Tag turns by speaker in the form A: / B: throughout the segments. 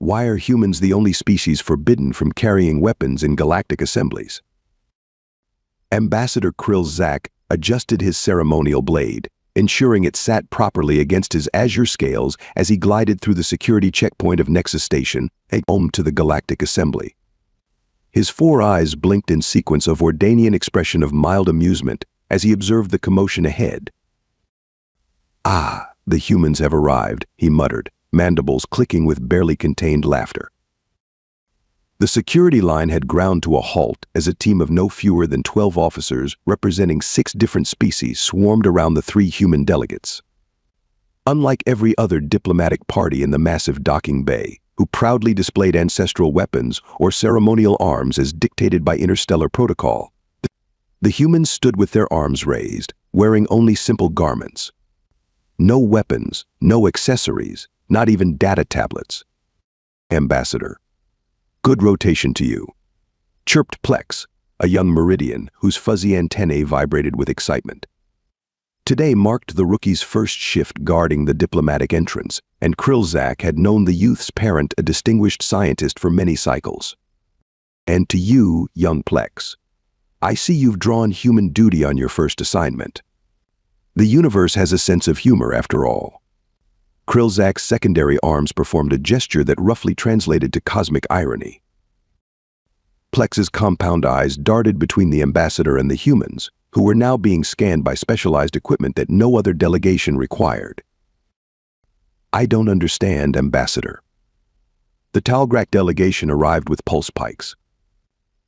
A: Why are humans the only species forbidden from carrying weapons in galactic assemblies? Ambassador Zak adjusted his ceremonial blade, ensuring it sat properly against his azure scales as he glided through the security checkpoint of Nexus Station, home to the Galactic Assembly. His 4 eyes blinked in sequence of Ordanian expression of mild amusement as he observed the commotion ahead. "Ah, the humans have arrived," he muttered, mandibles clicking with barely contained laughter. The security line had ground to a halt as a team of no fewer than 12 officers representing 6 different species swarmed around the 3 human delegates. Unlike every other diplomatic party in the massive docking bay, who proudly displayed ancestral weapons or ceremonial arms as dictated by interstellar protocol, the humans stood with their arms raised, wearing only simple garments. No weapons, no accessories, not even data tablets. "Ambassador, good rotation to you," chirped Plex, a young Meridian whose fuzzy antennae vibrated with excitement. Today marked the rookie's first shift guarding the diplomatic entrance, and Zak had known the youth's parent a distinguished scientist for many cycles. "And to you, young Plex, I see you've drawn human duty on your first assignment. The universe has a sense of humor after all." Zak's secondary arms performed a gesture that roughly translated to cosmic irony. Plex's compound eyes darted between the ambassador and the humans, who were now being scanned by specialized equipment that no other delegation required. "I don't understand, Ambassador." The Talgrak delegation arrived with pulse pikes.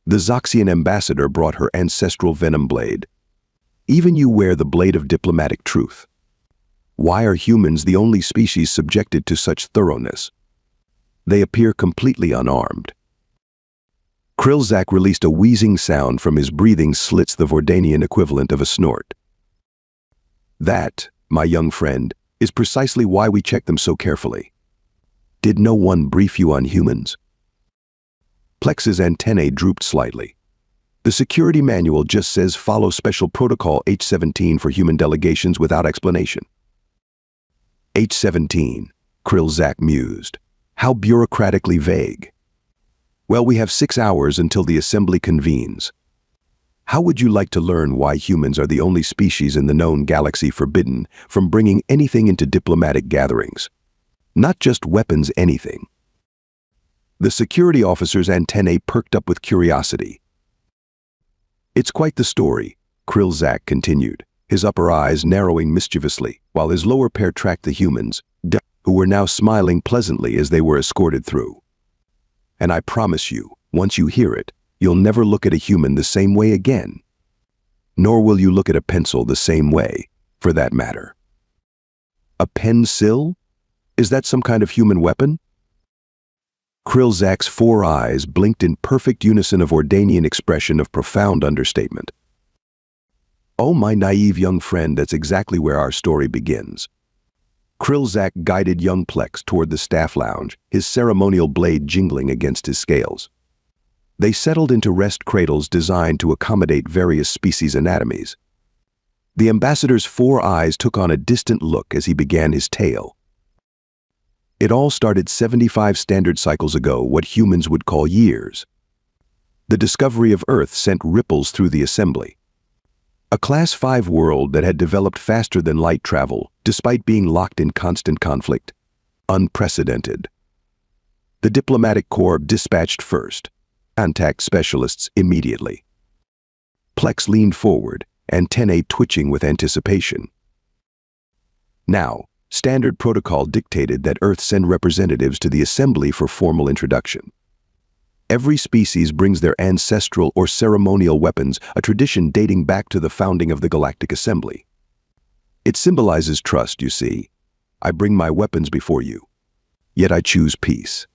A: The Zoxian ambassador brought her ancestral venom blade. "Even you wear the blade of diplomatic truth. Why are humans the only species subjected to such thoroughness? They appear completely unarmed." Zak released a wheezing sound from his breathing slits, the Vordanian equivalent of a snort. "That, my young friend, is precisely why we check them so carefully. Did no one brief you on humans?" Plex's antennae drooped slightly. "The security manual just says follow special protocol H17 for human delegations without explanation." "H17, Zak mused. How bureaucratically vague. Well, we have 6 hours until the assembly convenes. How would you like to learn why humans are the only species in the known galaxy forbidden from bringing anything into diplomatic gatherings? Not just weapons, anything." The security officer's antennae perked up with curiosity. "It's quite the story," Zak continued, his upper eyes narrowing mischievously, while his lower pair tracked the humans, who were now smiling pleasantly as they were escorted through. "And I promise you, once you hear it, you'll never look at a human the same way again. Nor will you look at a pencil the same way, for that matter." "A pencil? Is that some kind of human weapon?" Zak's 4 eyes blinked in perfect unison of Ordanian expression of profound understatement. "Oh, my naive young friend, that's exactly where our story begins." Zak guided young Plex toward the staff lounge, his ceremonial blade jingling against his scales. They settled into rest cradles designed to accommodate various species' anatomies. The ambassador's 4 eyes took on a distant look as he began his tale. "It all started 75 standard cycles ago, what humans would call years. The discovery of Earth sent ripples through the assembly. A Class 5 world that had developed faster than light travel, despite being locked in constant conflict. Unprecedented. The diplomatic corps dispatched first. Contact specialists immediately." Plex leaned forward, antennae twitching with anticipation. "Now, standard protocol dictated that Earth send representatives to the assembly for formal introduction. Every species brings their ancestral or ceremonial weapons, a tradition dating back to the founding of the Galactic Assembly. It symbolizes trust, you see. I bring my weapons before you. Yet I choose peace."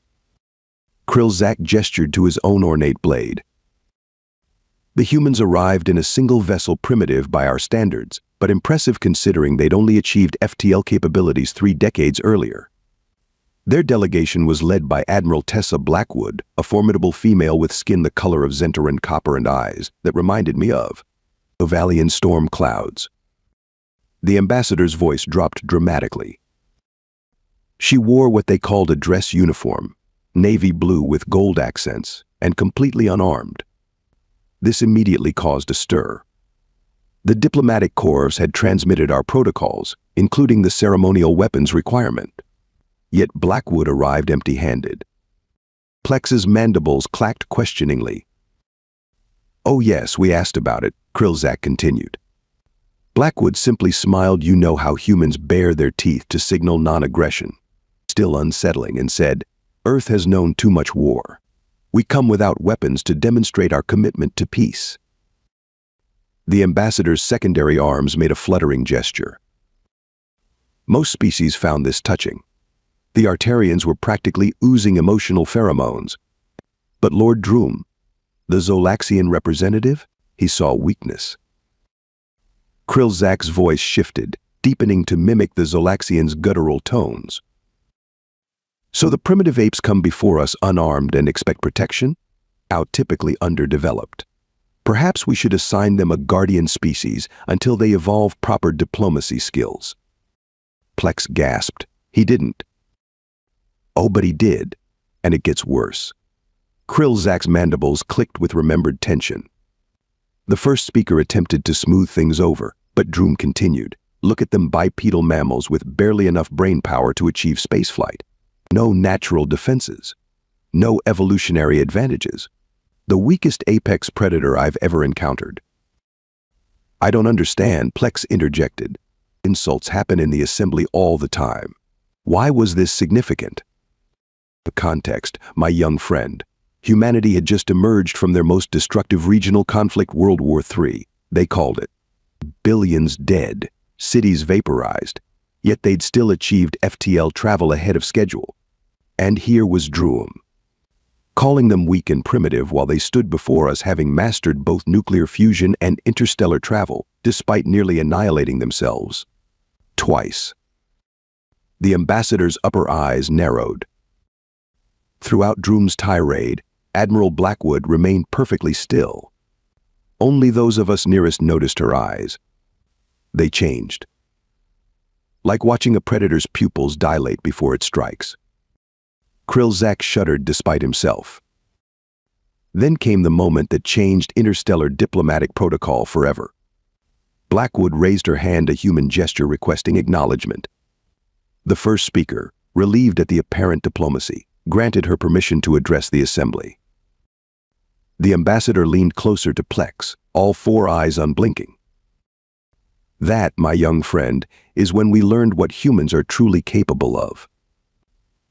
A: Zak gestured to his own ornate blade. "The humans arrived in a single vessel, primitive by our standards, but impressive considering they'd only achieved FTL capabilities 3 decades earlier. Their delegation was led by Admiral Tessa Blackwood, a formidable female with skin the color of Zentaran copper and eyes that reminded me of Ovalian storm clouds." The ambassador's voice dropped dramatically. "She wore what they called a dress uniform, navy blue with gold accents, and completely unarmed. This immediately caused a stir. The diplomatic corps had transmitted our protocols, including the ceremonial weapons requirement. Yet Blackwood arrived empty-handed. Plex's mandibles clacked questioningly. "Oh yes, we asked about it," Krilzak continued. Blackwood simply smiled. "You know how humans bare their teeth to signal non-aggression." Still unsettling, and said, "Earth has known too much war. We come without weapons to demonstrate our commitment to peace." The ambassador's secondary arms made a fluttering gesture. Most species found this touching. The Artarians were practically oozing emotional pheromones. But Lord Droom, the Zolaxian representative, he saw weakness. Krilzak's voice shifted, deepening to mimic the Zolaxian's guttural tones. "So the primitive apes come before us unarmed and expect protection? How typically underdeveloped. Perhaps we should assign them a guardian species until they evolve proper diplomacy skills." Plex gasped. "He didn't." "Oh, but he did. And it gets worse." Krilzak's mandibles clicked with remembered tension. The first speaker attempted to smooth things over, but Droom continued. "Look at them bipedal mammals with barely enough brain power to achieve spaceflight. No natural defenses. No evolutionary advantages. The weakest apex predator I've ever encountered." "I don't understand," Plex interjected. "Insults happen in the assembly all the time. Why was this significant?" The context, my young friend. Humanity had just emerged from their most destructive regional conflict, World War III. They called it. Billions dead, cities vaporized, yet they'd still achieved FTL travel ahead of schedule. And here was Droom, calling them weak and primitive while they stood before us having mastered both nuclear fusion and interstellar travel, despite nearly annihilating themselves. Twice. The ambassador's upper eyes narrowed. Throughout Droom's tirade, Admiral Blackwood remained perfectly still. Only those of us nearest noticed her eyes. They changed. Like watching a predator's pupils dilate before it strikes. Krilzak shuddered despite himself. Then came the moment that changed interstellar diplomatic protocol forever. Blackwood raised her hand, a human gesture requesting acknowledgement. The first speaker, relieved at the apparent diplomacy, granted her permission to address the assembly. The ambassador leaned closer to Plex, all four eyes unblinking. "That, my young friend, is when we learned what humans are truly capable of.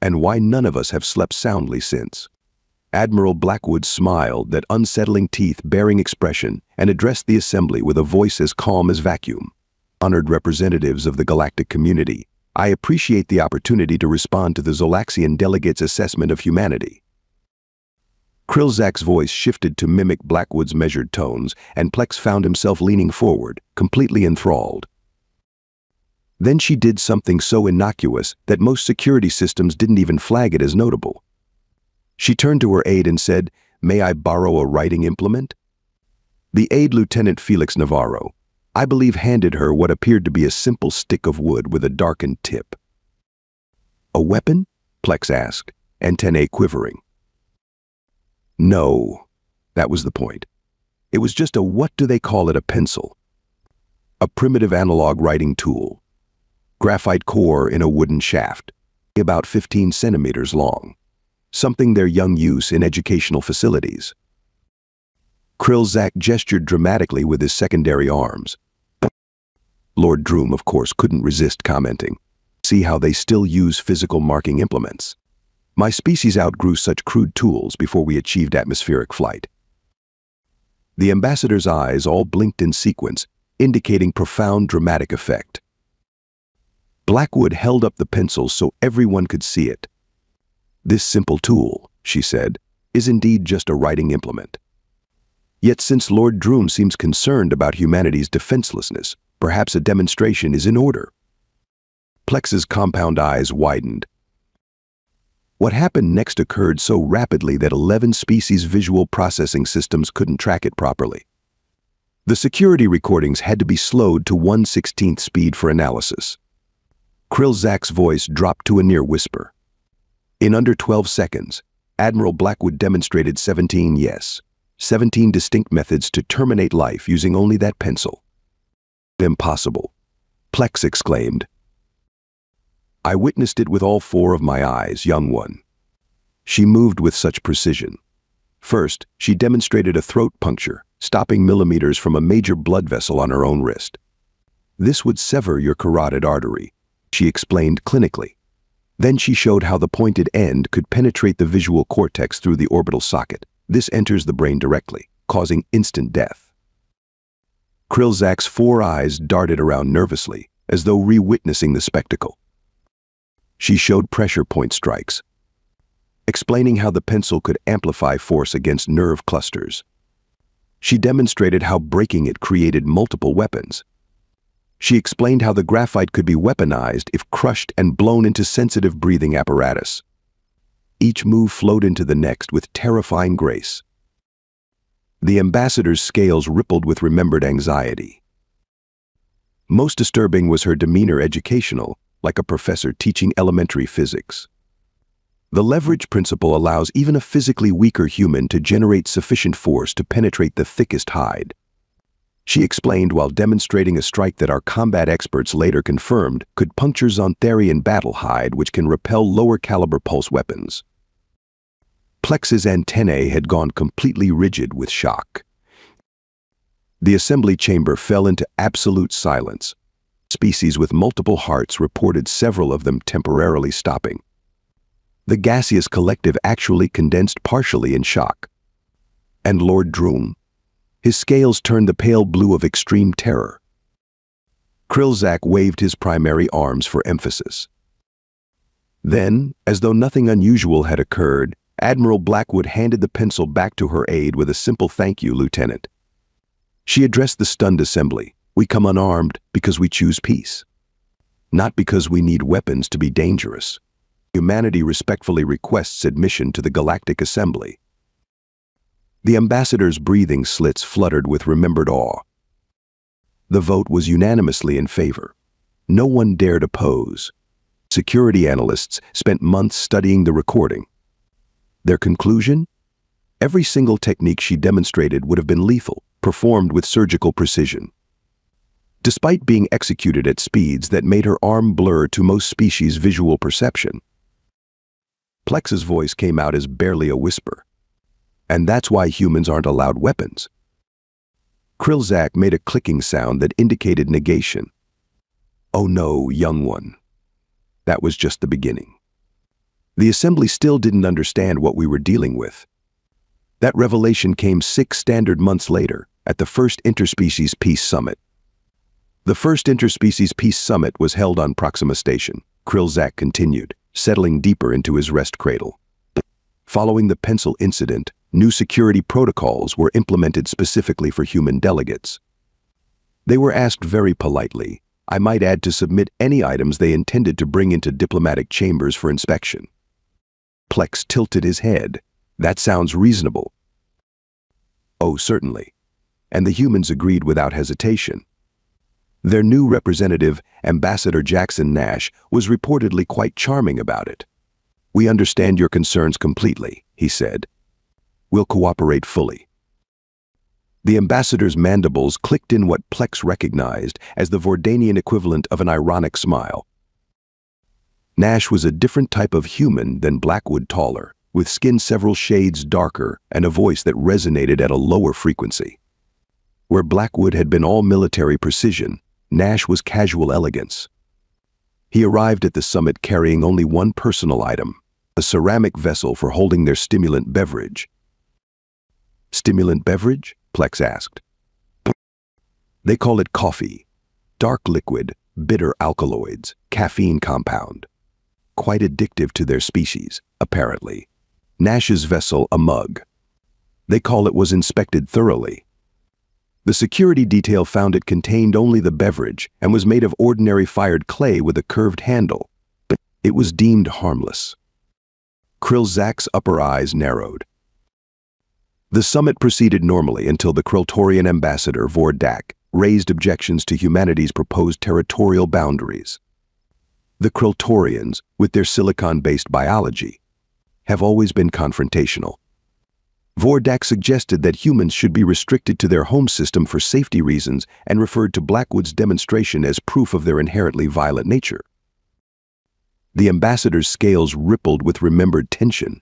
A: And why none of us have slept soundly since." Admiral Blackwood smiled, that unsettling teeth-bearing expression, and addressed the assembly with a voice as calm as vacuum. "Honored representatives of the galactic community, I appreciate the opportunity to respond to the Zolaxian delegates' assessment of humanity." Krilzak's voice shifted to mimic Blackwood's measured tones, and Plex found himself leaning forward, completely enthralled. Then she did something so innocuous that most security systems didn't even flag it as notable. She turned to her aide and said, "May I borrow a writing implement?" The aide, Lieutenant Felix Navarro, I believe, handed her what appeared to be a simple stick of wood with a darkened tip. "A weapon?" Plex asked, antennae quivering. No, that was the point. It was just a, what do they call it, a pencil. A primitive analog writing tool. Graphite core in a wooden shaft, about 15 centimeters long. Something their young use in educational facilities. Krilzak gestured dramatically with his secondary arms. Lord Droom, of course, couldn't resist commenting. "See how they still use physical marking implements. My species outgrew such crude tools before we achieved atmospheric flight." The ambassador's eyes all blinked in sequence, indicating profound dramatic effect. Blackwood held up the pencil so everyone could see it. "This simple tool," she said, "is indeed just a writing implement. Yet since Lord Droom seems concerned about humanity's defenselessness, perhaps a demonstration is in order." Plex's compound eyes widened. What happened next occurred so rapidly that 11 species' visual processing systems couldn't track it properly. The security recordings had to be slowed to 1/16th speed for analysis. Krilzak's voice dropped to a near whisper. In under 12 seconds, Admiral Blackwood demonstrated 17 distinct methods to terminate life using only that pencil. Impossible, Plex exclaimed. I witnessed it with all 4 of my eyes, young one. She moved with such precision. First, she demonstrated a throat puncture, stopping millimeters from a major blood vessel on her own wrist. This would sever your carotid artery, she explained clinically. Then she showed how the pointed end could penetrate the visual cortex through the orbital socket. This enters the brain directly, causing instant death. Krilzak's 4 eyes darted around nervously, as though re-witnessing the spectacle. She showed pressure point strikes, explaining how the pencil could amplify force against nerve clusters. She demonstrated how breaking it created multiple weapons. She explained how the graphite could be weaponized if crushed and blown into sensitive breathing apparatus. Each move flowed into the next with terrifying grace. The ambassador's scales rippled with remembered anxiety. Most disturbing was her demeanor, educational, like a professor teaching elementary physics. The leverage principle allows even a physically weaker human to generate sufficient force to penetrate the thickest hide. She explained while demonstrating a strike that our combat experts later confirmed could puncture Zontharian battle hide, which can repel lower caliber pulse weapons. Plex's antennae had gone completely rigid with shock. The assembly chamber fell into absolute silence. Species with multiple hearts reported several of them temporarily stopping. The gaseous collective actually condensed partially in shock. And Lord Droom? His scales turned the pale blue of extreme terror. Krilzak waved his primary arms for emphasis. Then, as though nothing unusual had occurred, Admiral Blackwood handed the pencil back to her aide with a simple "Thank you, Lieutenant." She addressed the stunned assembly. We come unarmed because we choose peace. Not because we need weapons to be dangerous. Humanity respectfully requests admission to the Galactic Assembly. The ambassador's breathing slits fluttered with remembered awe. The vote was unanimously in favor. No one dared oppose. Security analysts spent months studying the recording. Their conclusion? Every single technique she demonstrated would have been lethal, performed with surgical precision. Despite being executed at speeds that made her arm blur to most species' visual perception. Plex's voice came out as barely a whisper. And that's why humans aren't allowed weapons. Krilzak made a clicking sound that indicated negation. Oh no, young one. That was just the beginning. The assembly still didn't understand what we were dealing with. That revelation came 6 standard months later, at the first Interspecies Peace Summit. The first Interspecies Peace Summit was held on Proxima Station, Krilzak continued, settling deeper into his rest cradle. Following the pencil incident, new security protocols were implemented specifically for human delegates. They were asked very politely, I might add, to submit any items they intended to bring into diplomatic chambers for inspection. Plex tilted his head. That sounds reasonable. Oh, certainly. And the humans agreed without hesitation. Their new representative, Ambassador Jackson Nash, was reportedly quite charming about it. We understand your concerns completely, he said. We'll cooperate fully. The ambassador's mandibles clicked in what Plex recognized as the Vordanian equivalent of an ironic smile. Nash was a different type of human than Blackwood, taller, with skin several shades darker and a voice that resonated at a lower frequency. Where Blackwood had been all military precision, Nash was casual elegance. He arrived at the summit carrying only one personal item, a ceramic vessel for holding their stimulant beverage. Stimulant beverage? Plex asked. They call it coffee. Dark liquid, bitter alkaloids, caffeine compound. Quite addictive to their species, apparently. Nash's vessel, a mug. They call it was inspected thoroughly. The security detail found it contained only the beverage and was made of ordinary fired clay with a curved handle, but it was deemed harmless. Krilzak's upper eyes narrowed. The summit proceeded normally until the Kriltorian ambassador, Vordak, raised objections to humanity's proposed territorial boundaries. The Kriltorians, with their silicon-based biology, have always been confrontational. Vordak suggested that humans should be restricted to their home system for safety reasons and referred to Blackwood's demonstration as proof of their inherently violent nature. The ambassador's scales rippled with remembered tension.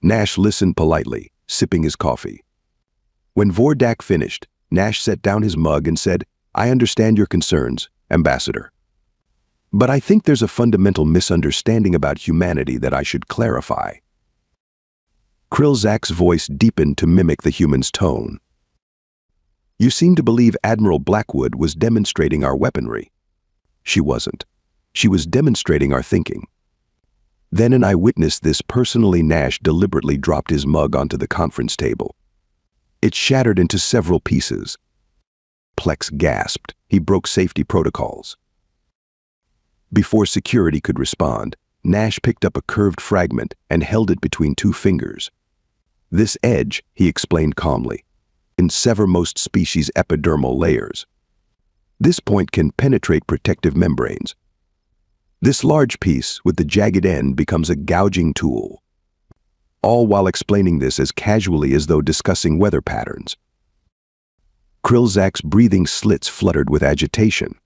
A: Nash listened politely, sipping his coffee. When Vordak finished, Nash set down his mug and said, "I understand your concerns, Ambassador. But I think there's a fundamental misunderstanding about humanity that I should clarify." Krilzak's voice deepened to mimic the human's tone. "You seem to believe Admiral Blackwood was demonstrating our weaponry." She wasn't. She was demonstrating our thinking. Then, and I witnessed this personally. Nash deliberately dropped his mug onto the conference table. It shattered into several pieces. Plex gasped. He broke safety protocols. Before security could respond, Nash picked up a curved fragment and held it between two fingers. "This edge," he explained calmly, "can sever most species' epidermal layers. This point can penetrate protective membranes. This large piece with the jagged end becomes a gouging tool." All while explaining this as casually as though discussing weather patterns. Krilzak's breathing slits fluttered with agitation.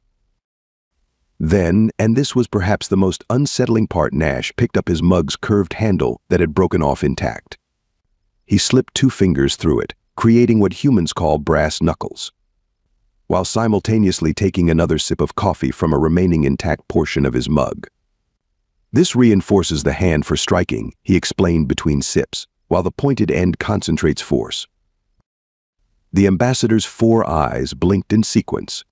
A: Then, and this was perhaps the most unsettling part, Nash picked up his mug's curved handle that had broken off intact. He slipped two fingers through it, creating what humans call brass knuckles, while simultaneously taking another sip of coffee from a remaining intact portion of his mug. "This reinforces the hand for striking," he explained between sips, while the pointed end concentrates force. The ambassador's 4 eyes blinked in sequence.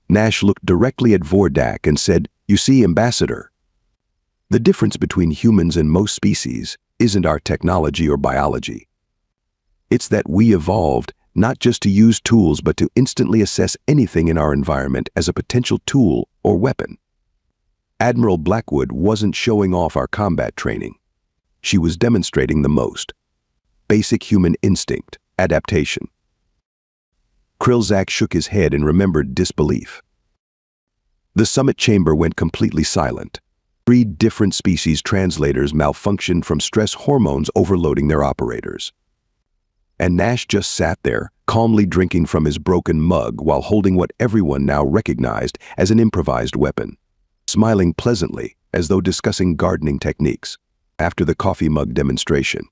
A: Nash looked directly at Vordak and said, "You see, Ambassador, the difference between humans and most species isn't our technology or biology. It's that we evolved not just to use tools but to instantly assess anything in our environment as a potential tool or weapon. Admiral Blackwood wasn't showing off our combat training. She was demonstrating the most basic human instinct, adaptation." Krilzak shook his head in remembered disbelief. The summit chamber went completely silent. 3 different species translators malfunctioned from stress hormones overloading their operators. And Nash just sat there, calmly drinking from his broken mug while holding what everyone now recognized as an improvised weapon, smiling pleasantly as though discussing gardening techniques. After the coffee mug demonstration,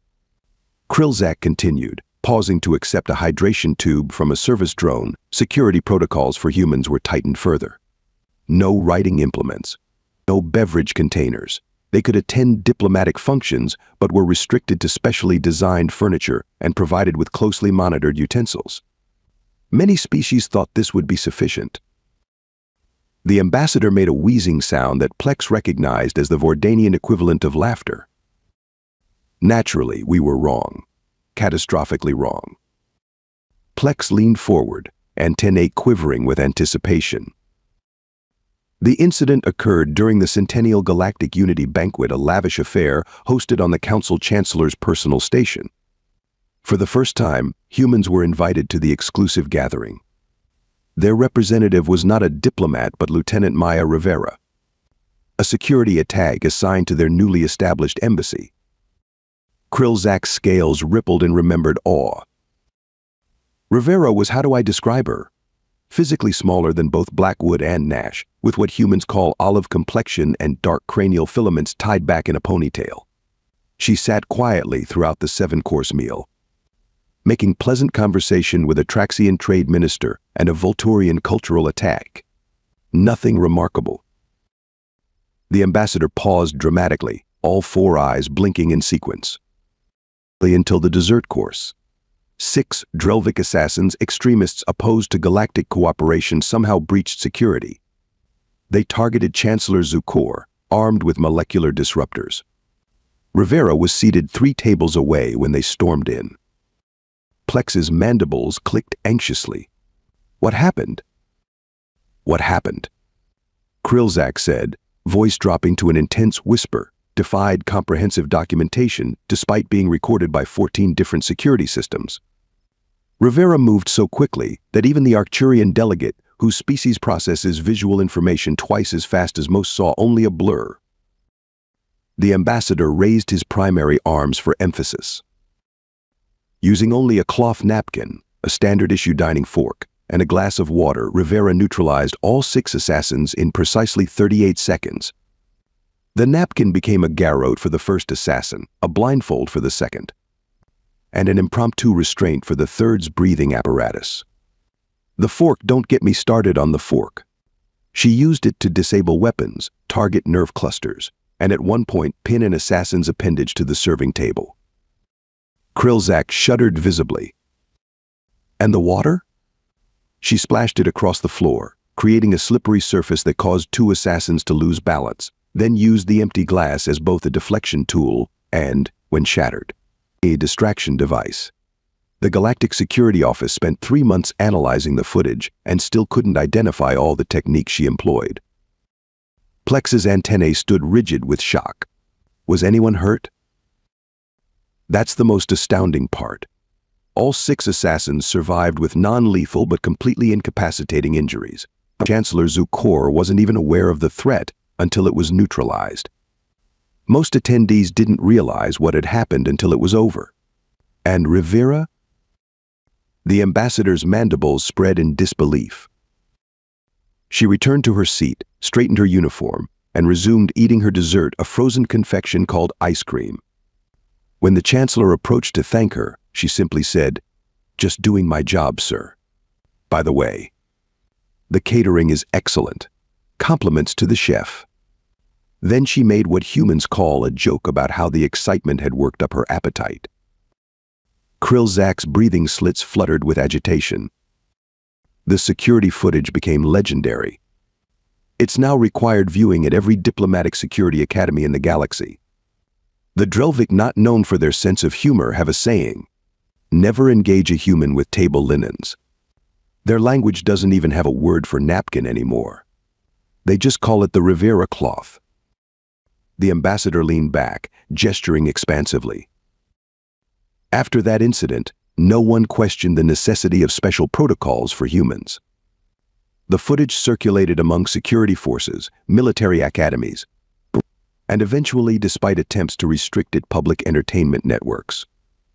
A: Krilzak continued, pausing to accept a hydration tube from a service drone. Security protocols for humans were tightened further. No writing implements. No beverage containers. They could attend diplomatic functions, but were restricted to specially designed furniture and provided with closely monitored utensils. Many species thought this would be sufficient. The ambassador made a wheezing sound that Plex recognized as the Vordanian equivalent of laughter. "Naturally, we were wrong. Catastrophically wrong." Plex leaned forward, antennae quivering with anticipation. The incident occurred during the Centennial Galactic Unity Banquet, a lavish affair hosted on the Council Chancellor's personal station. For the first time, humans were invited to the exclusive gathering. Their representative was not a diplomat but Lieutenant Maya Rivera, a security tag assigned to their newly established embassy. Krilzak's scales rippled in remembered awe. Rivera was, how do I describe her? Physically smaller than both Blackwood and Nash, with what humans call olive complexion and dark cranial filaments tied back in a ponytail. She sat quietly throughout the 7-course meal, making pleasant conversation with a Traxian trade minister and a Volturian cultural attack. Nothing remarkable. The ambassador paused dramatically, all 4 eyes blinking in sequence. Until the dessert course. 6 Drelvic assassins, extremists opposed to galactic cooperation, somehow breached security. They targeted Chancellor Zukor, armed with molecular disruptors. Rivera was seated 3 tables away when they stormed in. Plex's mandibles clicked anxiously. "What happened?" "What happened?" Krilzak said, voice dropping to an intense whisper, defied comprehensive documentation despite being recorded by 14 different security systems. Rivera moved so quickly that even the Arcturian delegate, whose species processes visual information twice as fast as most, saw only a blur. The ambassador raised his primary arms for emphasis. Using only a cloth napkin, a standard-issue dining fork, and a glass of water, Rivera neutralized all 6 assassins in precisely 38 seconds. The napkin became a garrote for the first assassin, a blindfold for the second, and an impromptu restraint for the third's breathing apparatus. The fork, don't get me started on the fork. She used it to disable weapons, target nerve clusters, and at one point pin an assassin's appendage to the serving table. Krilzak shuddered visibly. And the water? She splashed it across the floor, creating a slippery surface that caused 2 assassins to lose balance, then used the empty glass as both a deflection tool and, when shattered, a distraction device. The Galactic security office spent 3 months analyzing the footage and still couldn't identify all the techniques she employed. Plex's antennae stood rigid with shock. Was anyone hurt? That's the most astounding part. All 6 assassins survived with non-lethal but completely incapacitating injuries. Chancellor Zukor wasn't even aware of the threat until it was neutralized. Most attendees didn't realize what had happened until it was over. And Rivera? The ambassador's mandibles spread in disbelief. She returned to her seat, straightened her uniform, and resumed eating her dessert, a frozen confection called ice cream. When the Chancellor approached to thank her, she simply said, "Just doing my job, sir. By the way, the catering is excellent. Compliments to the chef." Then she made what humans call a joke about how the excitement had worked up her appetite. Krilzak's breathing slits fluttered with agitation. The security footage became legendary. It's now required viewing at every diplomatic security academy in the galaxy. The Drelvik, not known for their sense of humor, have a saying: never engage a human with table linens. Their language doesn't even have a word for napkin anymore. They just call it the Rivera cloth. The ambassador leaned back, gesturing expansively. After that incident, no one questioned the necessity of special protocols for humans. The footage circulated among security forces, military academies, and eventually, despite attempts to restrict it, public entertainment networks.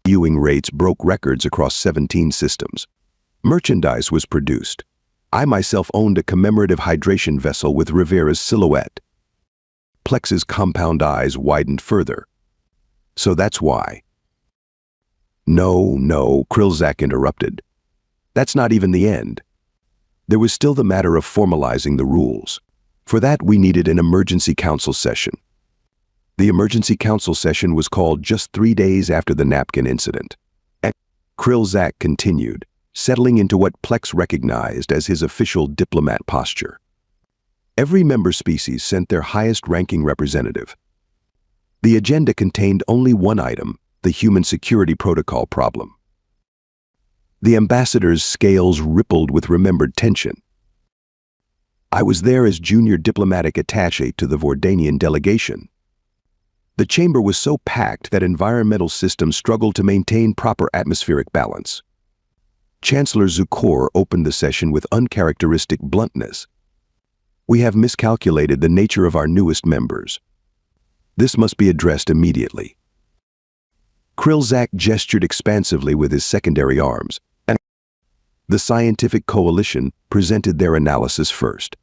A: Viewing rates broke records across 17 systems. Merchandise was produced. I myself owned a commemorative hydration vessel with Rivera's silhouette. Plex's compound eyes widened further. So that's why. No, Krilzak interrupted. That's not even the end. There was still the matter of formalizing the rules. For that, we needed an emergency council session. The emergency council session was called just 3 days after the napkin incident. And Krilzak continued, settling into what Plex recognized as his official diplomat posture. Every member species sent their highest-ranking representative. The agenda contained only one item: the human security protocol problem. The ambassador's scales rippled with remembered tension. I was there as junior diplomatic attaché to the Vordanian delegation. The chamber was so packed that environmental systems struggled to maintain proper atmospheric balance. Chancellor Zukor opened the session with uncharacteristic bluntness. We have miscalculated the nature of our newest members. This must be addressed immediately. Krilzak gestured expansively with his secondary arms, and the scientific coalition presented their analysis first.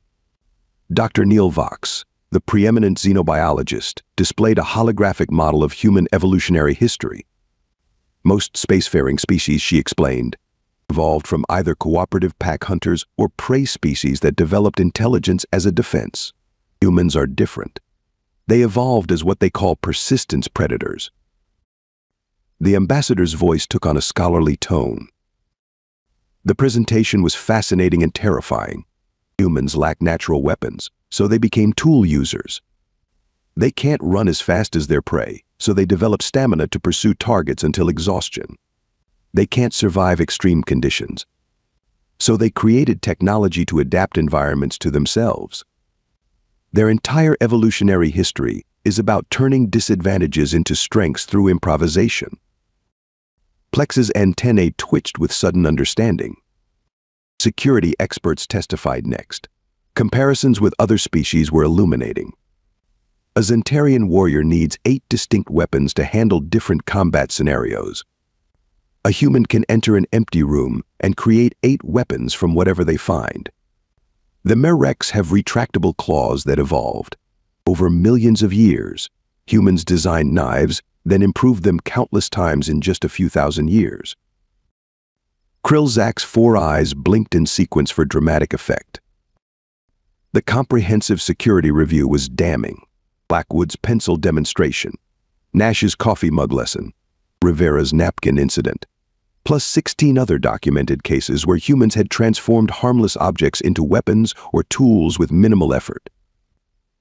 A: Dr. Neil Vox, the preeminent xenobiologist, displayed a holographic model of human evolutionary history. Most spacefaring species, she explained, evolved from either cooperative pack hunters or prey species that developed intelligence as a defense. Humans are different. They evolved as what they call persistence predators. The ambassador's voice took on a scholarly tone. The presentation was fascinating and terrifying. Humans lack natural weapons, so they became tool users. They can't run as fast as their prey, so they develop stamina to pursue targets until exhaustion. They can't survive extreme conditions, so they created technology to adapt environments to themselves. Their entire evolutionary history is about turning disadvantages into strengths through improvisation. Plex's antennae twitched with sudden understanding. Security experts testified next. Comparisons with other species were illuminating. A Zentarian warrior needs 8 distinct weapons to handle different combat scenarios. A human can enter an empty room and create 8 weapons from whatever they find. The Merex have retractable claws that evolved. Over millions of years, humans designed knives, then improved them countless times in just a few thousand years. Krillzak's 4 eyes blinked in sequence for dramatic effect. The comprehensive security review was damning. Blackwood's pencil demonstration, Nash's coffee mug lesson, Rivera's napkin incident, plus 16 other documented cases where humans had transformed harmless objects into weapons or tools with minimal effort.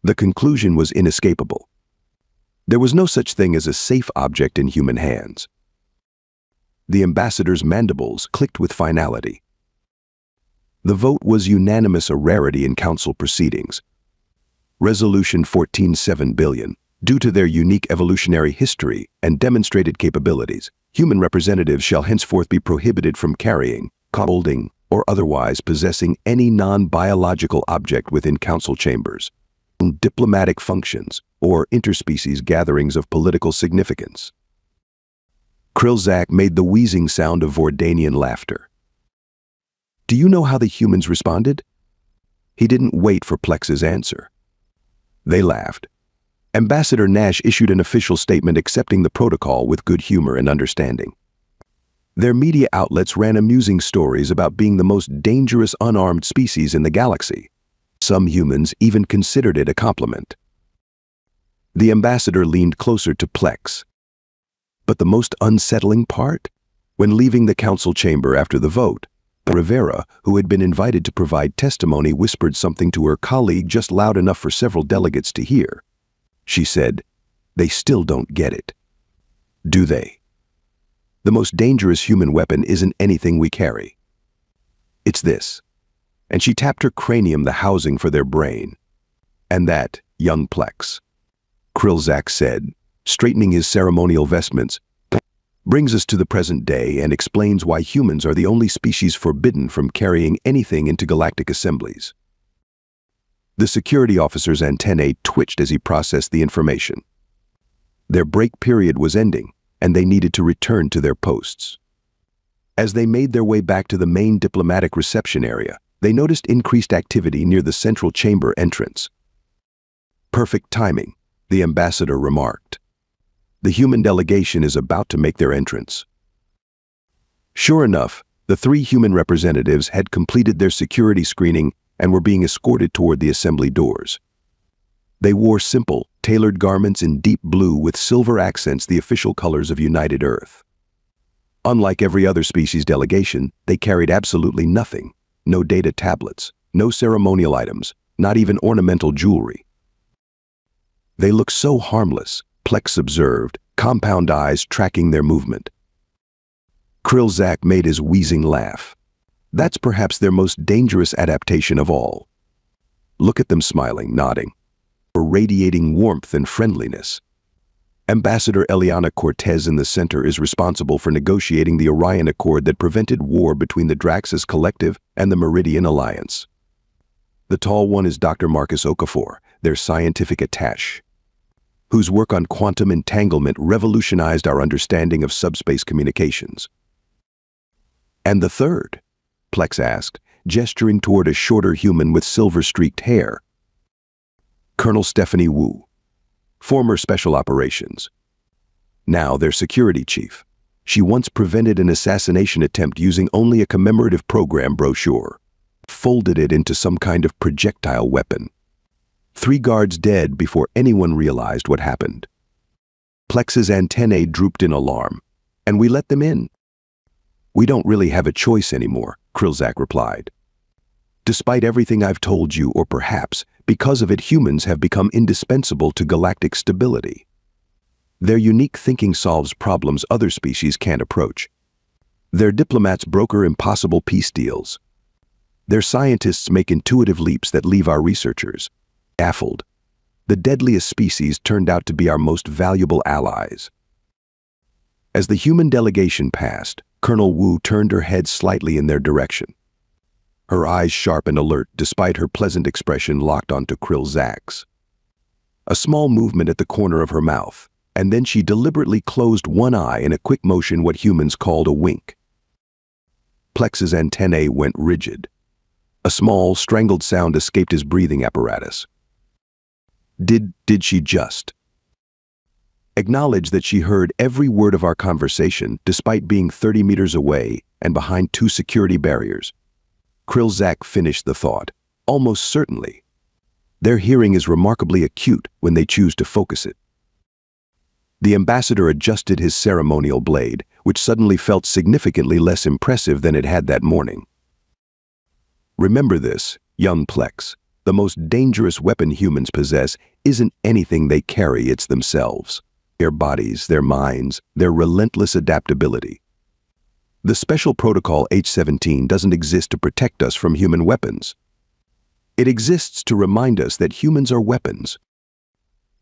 A: The conclusion was inescapable. There was no such thing as a safe object in human hands. The ambassador's mandibles clicked with finality. The vote was unanimous, a rarity in council proceedings. Resolution 14.7 billion. Due to their unique evolutionary history and demonstrated capabilities, human representatives shall henceforth be prohibited from carrying, holding, or otherwise possessing any non-biological object within council chambers, diplomatic functions, or interspecies gatherings of political significance. Krillzak made the wheezing sound of Vordanian laughter. Do you know how the humans responded? He didn't wait for Plex's answer. They laughed. Ambassador Nash issued an official statement accepting the protocol with good humor and understanding. Their media outlets ran amusing stories about being the most dangerous unarmed species in the galaxy. Some humans even considered it a compliment. The ambassador leaned closer to Plex. But the most unsettling part? When leaving the council chamber after the vote, Rivera, who had been invited to provide testimony, whispered something to her colleague just loud enough for several delegates to hear. She said, "They still don't get it." Do they? The most dangerous human weapon isn't anything we carry. It's this. And she tapped her cranium, the housing for their brain. And that, young Plex, Krillzak said, straightening his ceremonial vestments, brings us to the present day and explains why humans are the only species forbidden from carrying anything into galactic assemblies. The security officer's antennae twitched as he processed the information. Their break period was ending, and they needed to return to their posts. As they made their way back to the main diplomatic reception area, they noticed increased activity near the central chamber entrance. Perfect timing, the ambassador remarked. The human delegation is about to make their entrance. Sure enough, the 3 human representatives had completed their security screening and were being escorted toward the assembly doors. They wore simple, tailored garments in deep blue with silver accents, the official colors of United Earth. Unlike every other species delegation, they carried absolutely nothing. No data tablets, no ceremonial items, not even ornamental jewelry. They looked so harmless, Plex observed, compound eyes tracking their movement. Krillzak made his wheezing laugh. That's perhaps their most dangerous adaptation of all. Look at them smiling, nodding, radiating warmth and friendliness. Ambassador Eliana Cortez in the center is responsible for negotiating the Orion Accord that prevented war between the Draxus Collective and the Meridian Alliance. The tall one is Dr. Marcus Okafor, their scientific attaché, whose work on quantum entanglement revolutionized our understanding of subspace communications. And the third? Plex asked, gesturing toward a shorter human with silver-streaked hair. Colonel Stephanie Wu, former Special Operations. Now their security chief. She once prevented an assassination attempt using only a commemorative program brochure, folded it into some kind of projectile weapon. 3 guards dead before anyone realized what happened. Plex's antennae drooped in alarm, and we let them in. We don't really have a choice anymore, Krillzak replied. Despite everything I've told you, or perhaps because of it, humans have become indispensable to galactic stability. Their unique thinking solves problems other species can't approach. Their diplomats broker impossible peace deals. Their scientists make intuitive leaps that leave our researchers baffled. The deadliest species turned out to be our most valuable allies. As the human delegation passed, Colonel Wu turned her head slightly in their direction. Her eyes sharp and alert despite her pleasant expression locked onto Krillzak's. a small movement at the corner of her mouth, and then she deliberately closed one eye in a quick motion, what humans called a wink. Plex's antennae went rigid. A small, strangled sound escaped his breathing apparatus. Did she just acknowledge that she heard every word of our conversation, despite being 30 meters away and behind 2 security barriers? Krilzak finished the thought. Almost certainly. Their hearing is remarkably acute when they choose to focus it. The ambassador adjusted his ceremonial blade, which suddenly felt significantly less impressive than it had that morning. Remember this, young Plex. The most dangerous weapon humans possess isn't anything they carry, it's themselves. Their bodies, their minds, their relentless adaptability. The special protocol H-17 doesn't exist to protect us from human weapons. It exists to remind us that humans are weapons.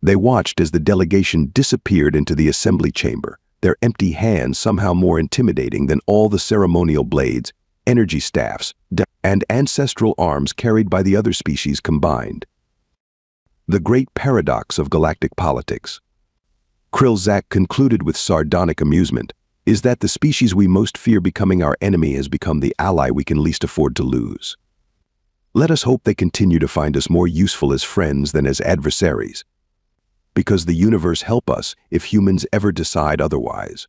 A: They watched as the delegation disappeared into the assembly chamber, their empty hands somehow more intimidating than all the ceremonial blades, energy staffs, and ancestral arms carried by the other species combined. The great paradox of galactic politics, Krilzak concluded with sardonic amusement, is that the species we most fear becoming our enemy has become the ally we can least afford to lose. Let us hope they continue to find us more useful as friends than as adversaries. Because the universe help us if humans ever decide otherwise.